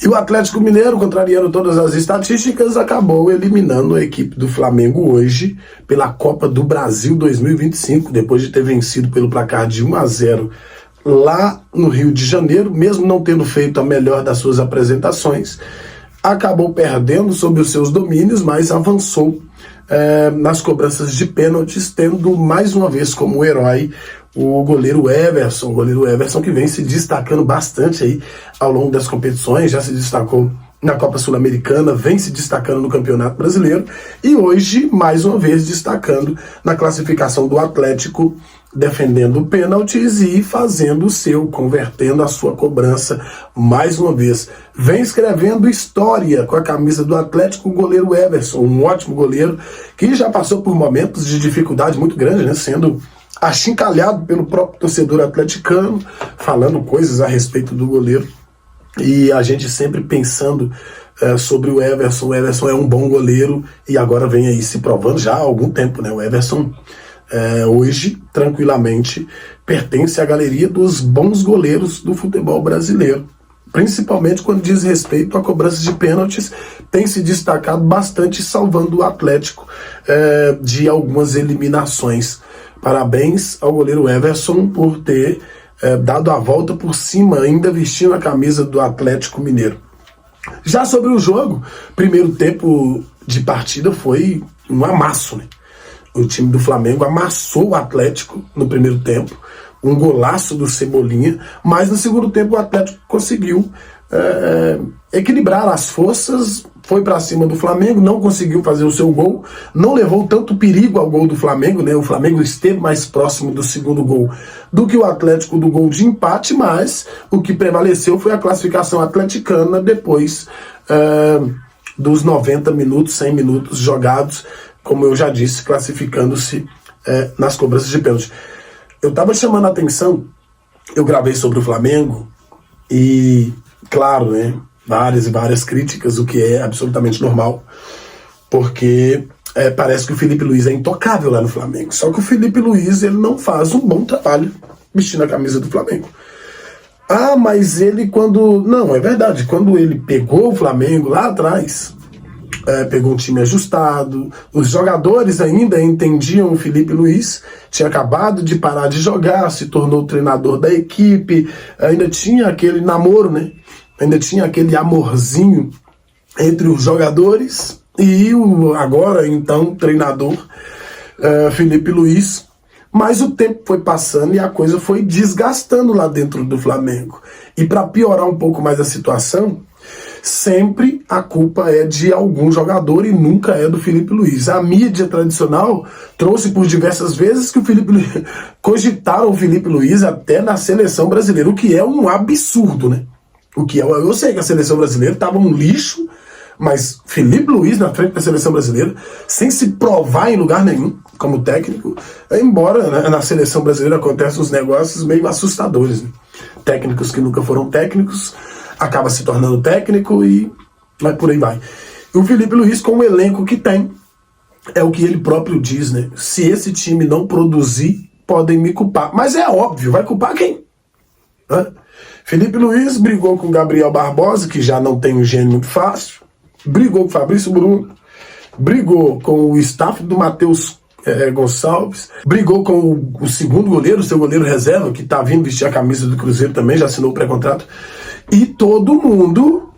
E o Atlético Mineiro, contrariando todas as estatísticas, acabou eliminando a equipe do Flamengo hoje pela Copa do Brasil 2025, depois de ter vencido pelo placar de 1-0 lá no Rio de Janeiro, mesmo não tendo feito a melhor das suas apresentações. Acabou perdendo sob os seus domínios, mas avançou nas cobranças de pênaltis, tendo mais uma vez como herói o goleiro Everson, que vem se destacando bastante aí ao longo das competições, já se destacou na Copa Sul-Americana, vem se destacando no Campeonato Brasileiro e hoje, mais uma vez, destacando na classificação do Atlético, defendendo pênaltis e fazendo o seu, convertendo a sua cobrança mais uma vez. Vem escrevendo história com a camisa do Atlético, o goleiro Everson, um ótimo goleiro que já passou por momentos de dificuldade muito grande, né, sendo achincalhado pelo próprio torcedor atleticano, falando coisas a respeito do goleiro. E a gente sempre pensando sobre o Everson. O Everson é um bom goleiro e agora vem aí se provando já há algum tempo, né? O Everson hoje, tranquilamente, pertence à galeria dos bons goleiros do futebol brasileiro. Principalmente quando diz respeito a cobranças de pênaltis, tem se destacado bastante, salvando o Atlético de algumas eliminações. Parabéns ao goleiro Everson por ter dado a volta por cima, ainda vestindo a camisa do Atlético Mineiro. Já sobre o jogo, primeiro tempo de partida foi um amasso, né? O time do Flamengo amassou o Atlético no primeiro tempo, um golaço do Cebolinha, mas no segundo tempo o Atlético conseguiu equilibrar as forças, foi para cima do Flamengo, não conseguiu fazer o seu gol, não levou tanto perigo ao gol do Flamengo, né? O Flamengo esteve mais próximo do segundo gol do que o Atlético do gol de empate, mas o que prevaleceu foi a classificação atleticana depois dos 90 minutos, 100 minutos jogados, como eu já disse, classificando-se nas cobranças de pênalti. Eu estava chamando a atenção, eu gravei sobre o Flamengo e, claro, né, várias e várias críticas, o que é absolutamente normal, porque parece que o Felipe Luiz é intocável lá no Flamengo. Só que o Felipe Luiz ele não faz um bom trabalho vestindo a camisa do Flamengo. Ah, mas ele quando... Não, é verdade, quando ele pegou o Flamengo lá atrás, pegou um time ajustado, os jogadores ainda entendiam o Felipe Luiz, tinha acabado de parar de jogar, se tornou treinador da equipe, ainda tinha aquele namoro, né? Ainda tinha aquele amorzinho entre os jogadores e o agora, então, treinador Felipe Luiz. Mas o tempo foi passando e a coisa foi desgastando lá dentro do Flamengo. E para piorar um pouco mais a situação, sempre a culpa é de algum jogador e nunca é do Felipe Luiz. A mídia tradicional trouxe por diversas vezes que o Felipe Luiz, cogitaram o Felipe Luiz até na seleção brasileira, o que é um absurdo, né? Eu sei que a seleção brasileira estava um lixo, mas Felipe Luiz na frente da seleção brasileira, sem se provar em lugar nenhum como técnico, embora, né, na seleção brasileira acontecem uns negócios meio assustadores, né? Técnicos que nunca foram técnicos, acaba se tornando técnico e por aí vai. E o Felipe Luiz, com o elenco que tem, é o que ele próprio diz, né? Se esse time não produzir, podem me culpar. Mas é óbvio, vai culpar quem? Felipe Luiz brigou com Gabriel Barbosa, que já não tem um gênio muito fácil, brigou com Fabrício Bruno, brigou com o staff do Matheus Gonçalves, brigou com o segundo goleiro, o seu goleiro reserva, que tá vindo vestir a camisa do Cruzeiro também, já assinou o pré-contrato, e todo mundo,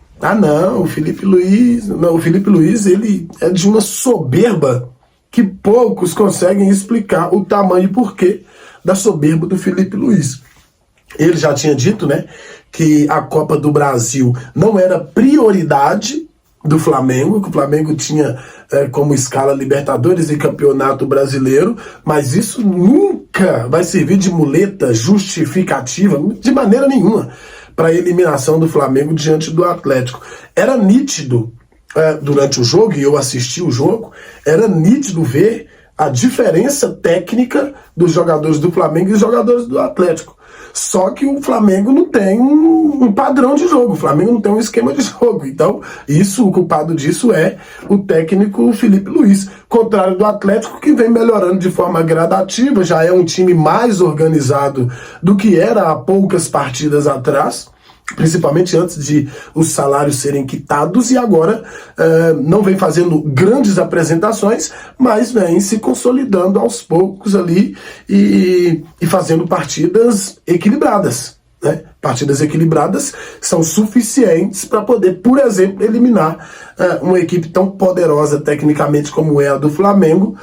o Felipe Luiz, ele é de uma soberba que poucos conseguem explicar o tamanho e porquê da soberba do Felipe Luiz. Ele já tinha dito, né, que a Copa do Brasil não era prioridade do Flamengo, que o Flamengo tinha como escala Libertadores e Campeonato Brasileiro, mas isso nunca vai servir de muleta justificativa, de maneira nenhuma, para a eliminação do Flamengo diante do Atlético. Era nítido, durante o jogo, e eu assisti o jogo, era nítido ver a diferença técnica dos jogadores do Flamengo e dos jogadores do Atlético. Só que o Flamengo não tem um padrão de jogo, o Flamengo não tem um esquema de jogo. Então, o culpado disso é o técnico Felipe Luiz. Contrário do Atlético, que vem melhorando de forma gradativa, já é um time mais organizado do que era há poucas partidas atrás. principalmente antes de os salários serem quitados, e agora não vem fazendo grandes apresentações, mas vem se consolidando aos poucos ali e fazendo partidas equilibradas. Né? Partidas equilibradas são suficientes para poder, por exemplo, eliminar uma equipe tão poderosa tecnicamente como é a do Flamengo,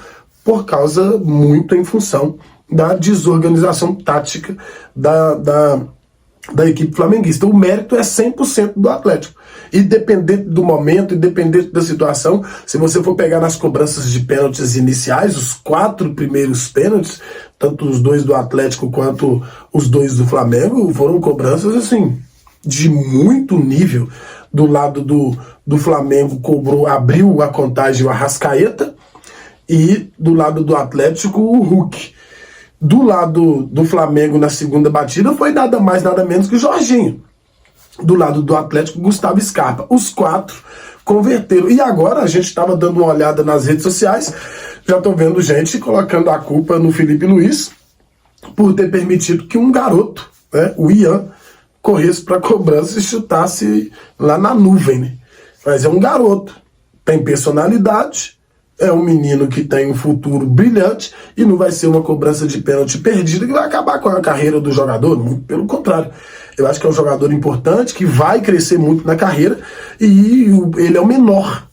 por causa muito em função da desorganização tática da equipe flamenguista. O mérito é 100% do Atlético. Independente do momento, independente da situação, se você for pegar nas cobranças de pênaltis iniciais, os 4 primeiros pênaltis, tanto os 2 do Atlético quanto os 2 do Flamengo, foram cobranças assim, de muito nível. Do lado do Flamengo abriu a contagem o Arrascaeta, e do lado do Atlético o Hulk. Do lado do Flamengo, na segunda batida, foi nada mais, nada menos que o Jorginho. Do lado do Atlético, Gustavo Scarpa. Os 4 converteram. E agora a gente estava dando uma olhada nas redes sociais, já estou vendo gente colocando a culpa no Felipe Luiz por ter permitido que um garoto, né, o Ian, corresse para a cobrança e chutasse lá na nuvem. Né? Mas é um garoto, tem personalidade, é um menino que tem um futuro brilhante e não vai ser uma cobrança de pênalti perdida que vai acabar com a carreira do jogador, muito pelo contrário. Eu acho que é um jogador importante, que vai crescer muito na carreira, e ele é o menor.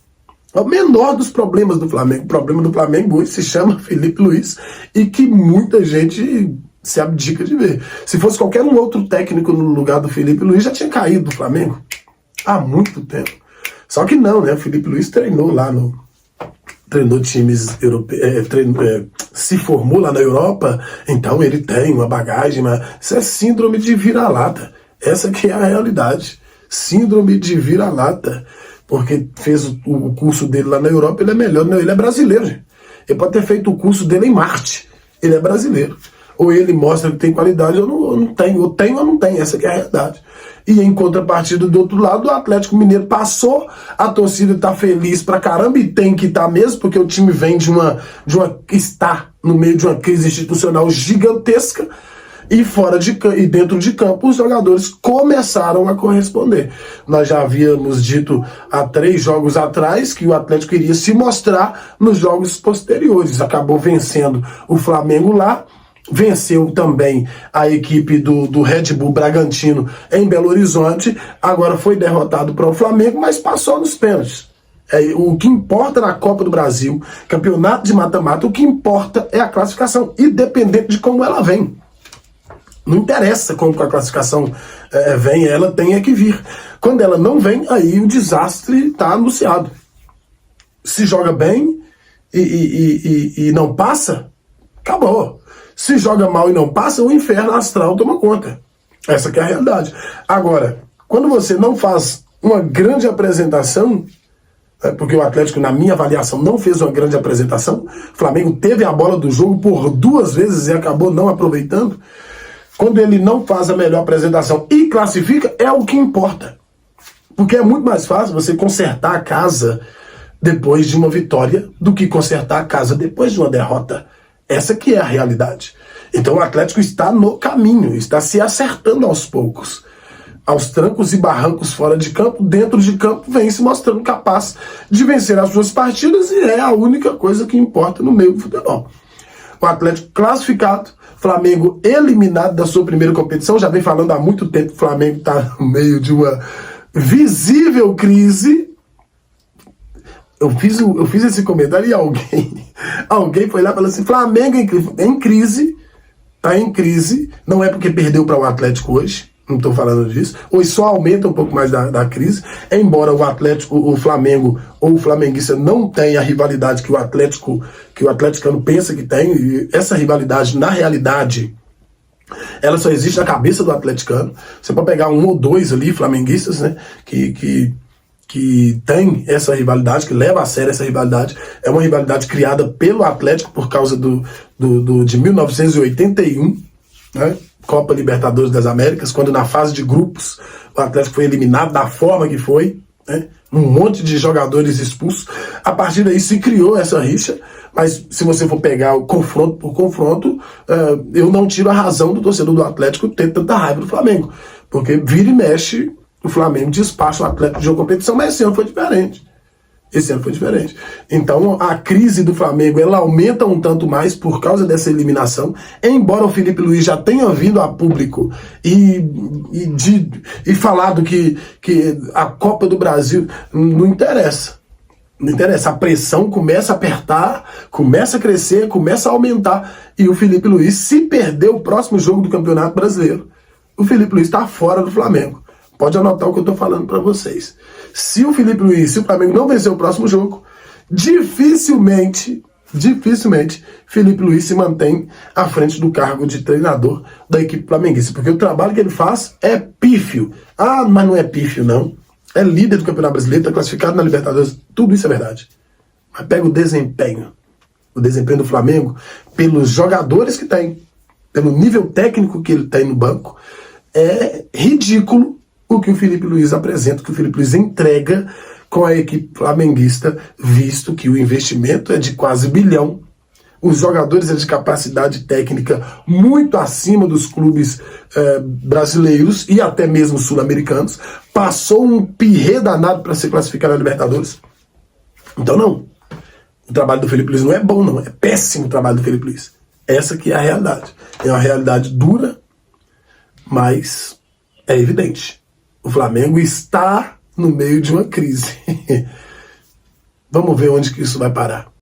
É o menor dos problemas do Flamengo. O problema do Flamengo hoje se chama Felipe Luiz, e que muita gente se abdica de ver. Se fosse qualquer um outro técnico no lugar do Felipe Luiz, já tinha caído do Flamengo há muito tempo. Só que não, né? O Felipe Luiz treinou lá treinou times europeus, se formou lá na Europa, então ele tem uma bagagem, mas isso é síndrome de vira-lata. Essa que é a realidade. Síndrome de vira-lata. Porque fez o curso dele lá na Europa, ele é melhor. Não, ele é brasileiro, gente. Ele pode ter feito o curso dele em Marte. Ele é brasileiro. Ou ele mostra que tem qualidade, ou não tem. Ou tem ou não tem. Essa que é a realidade. E em contrapartida, do outro lado, o Atlético Mineiro passou, a torcida está feliz pra caramba, e tem que estar mesmo, porque o time vem está no meio de uma crise institucional gigantesca, e dentro de campo os jogadores começaram a corresponder. Nós já havíamos dito há 3 jogos atrás que o Atlético iria se mostrar nos jogos posteriores. Acabou vencendo o Flamengo lá, venceu também a equipe do Red Bull Bragantino em Belo Horizonte, agora foi derrotado para o Flamengo, mas passou nos pênaltis. O que importa na Copa do Brasil, campeonato de mata-mata, o que importa é a classificação, independente de como ela vem. Não interessa como a classificação vem, ela tem que vir. Quando ela não vem, aí o desastre está anunciado. Se joga bem e não passa, acabou. Se joga mal e não passa, o inferno astral toma conta. Essa que é a realidade. Agora, quando você não faz uma grande apresentação, porque o Atlético, na minha avaliação, não fez uma grande apresentação, o Flamengo teve a bola do jogo por 2 vezes e acabou não aproveitando. Quando ele não faz a melhor apresentação e classifica, é o que importa. Porque é muito mais fácil você consertar a casa depois de uma vitória do que consertar a casa depois de uma derrota. Essa que é a realidade. Então o Atlético está no caminho, está se acertando aos poucos. Aos trancos e barrancos fora de campo, dentro de campo, vem se mostrando capaz de vencer as suas partidas, e é a única coisa que importa no meio do futebol. O Atlético classificado, Flamengo eliminado da sua primeira competição, já vem falando há muito tempo que o Flamengo está no meio de uma visível crise. Eu fiz esse comentário e alguém foi lá e falou assim: Flamengo em crise, tá em crise, não é porque perdeu para o Atlético hoje, não estou falando disso, hoje só aumenta um pouco mais da crise, embora o Flamengo ou o flamenguista não tenha a rivalidade que o atleticano pensa que tem, e essa rivalidade, na realidade, ela só existe na cabeça do atleticano. Você pode pegar 1 ou 2 ali, flamenguistas, né, que tem essa rivalidade, que leva a sério essa rivalidade. É uma rivalidade criada pelo Atlético por causa de 1981, né? Copa Libertadores das Américas, quando na fase de grupos o Atlético foi eliminado da forma que foi, né? Um monte de jogadores expulsos. A partir daí se criou essa rixa, mas se você for pegar o confronto por confronto, eu não tiro a razão do torcedor do Atlético ter tanta raiva do Flamengo, Porque vira e mexe, o Flamengo despacha o Atlético de uma competição, mas esse ano foi diferente. Esse ano foi diferente. Então, a crise do Flamengo, ela aumenta um tanto mais por causa dessa eliminação, embora o Felipe Luiz já tenha vindo a público e falado que a Copa do Brasil não interessa. Não interessa. A pressão começa a apertar, começa a crescer, começa a aumentar. E o Felipe Luiz, se perder o próximo jogo do Campeonato Brasileiro, o Felipe Luiz está fora do Flamengo. Pode anotar o que eu estou falando para vocês. Se o Felipe Luiz, se o Flamengo não vencer o próximo jogo, dificilmente Felipe Luiz se mantém à frente do cargo de treinador da equipe flamenguista. Porque o trabalho que ele faz é pífio. Ah, mas não é pífio, não. É líder do Campeonato Brasileiro, está classificado na Libertadores. Tudo isso é verdade. Mas pega o desempenho do Flamengo, pelos jogadores que tem, pelo nível técnico que ele tem no banco, é ridículo o que o Felipe Luiz apresenta, o que o Felipe Luiz entrega com a equipe flamenguista, visto que o investimento é de quase 1 bilhão, os jogadores é de capacidade técnica muito acima dos clubes brasileiros e até mesmo sul-americanos, passou um pirrê danado para se classificar na Libertadores. Então não, o trabalho do Felipe Luiz não é bom não, é péssimo o trabalho do Felipe Luiz. Essa que é a realidade. É uma realidade dura, mas é evidente. O Flamengo está no meio de uma crise. Vamos ver onde que isso vai parar.